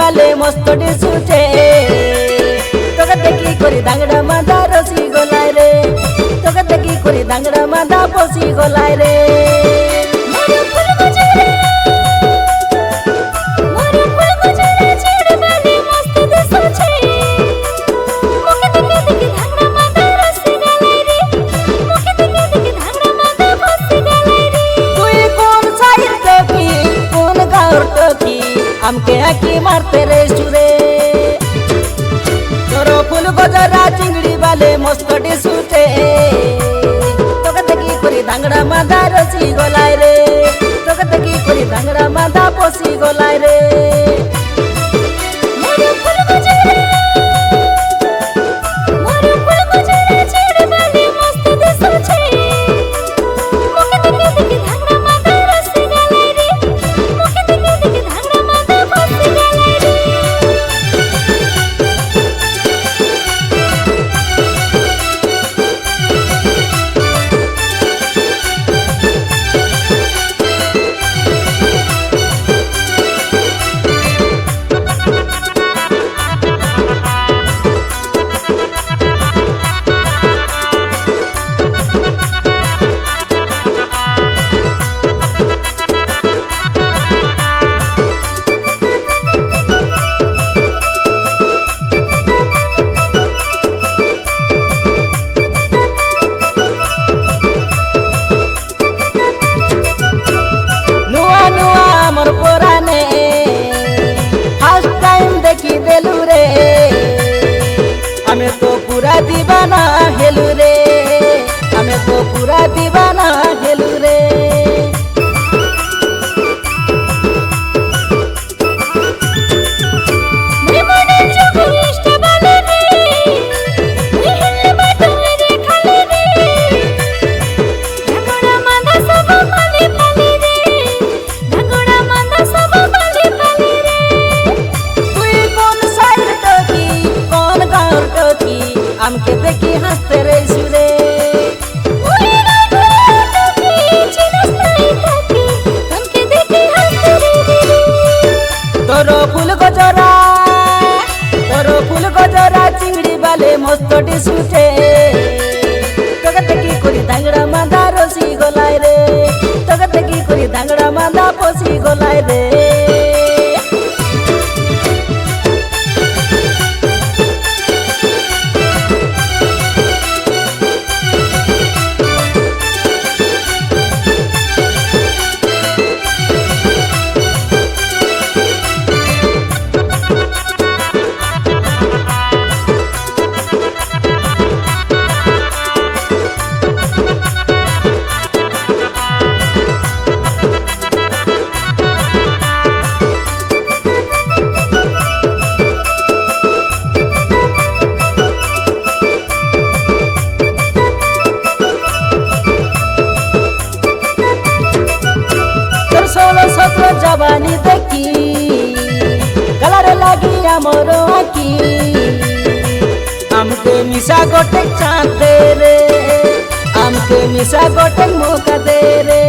बाले मस्त डिसुटे তোকে দেখি করি দাংড়া মাদা রসি গলায় রে তোকে দেখি করি দাংড়া মাদা বসি গলায় রে हमके आकी मारते रे सुरे तोरो फूल गजरा चिंगड़ी वाले मस्त डिसुटे তোকে দেখি করি দাংড়া মাদা রসি গলায় রে তোকে দেখি করি দাংড়া মাদা বসি গলায় রে हमें तो पूरा दीवाना हेलू रे हमें तो पूरा दीवाना हेलू रे हमके देखी हंसते रे सुरे तोरो फूल गजरा चिंगड़ी वाले मस्त डिसुटे তোকে দেখি করি দাংড়া মাদা রসি গলায় রে তোকে দেখি করি দাংড়া মাদা বসি গলায় রে जवानी देखी कलर लगी मोर आखी हमके मिसा गोटे चाँद दे रे हमके मिसा गोटे मौका दे रे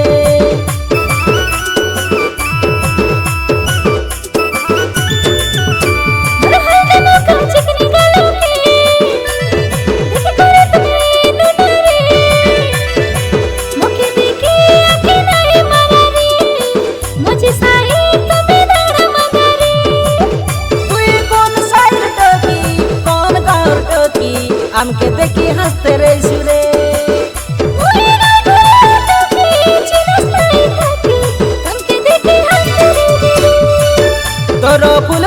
हमके देखी हंसते रे सुरे तोरो फूल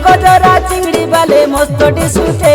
गजरा चिंगड़ी वाले मस्त डिसुटे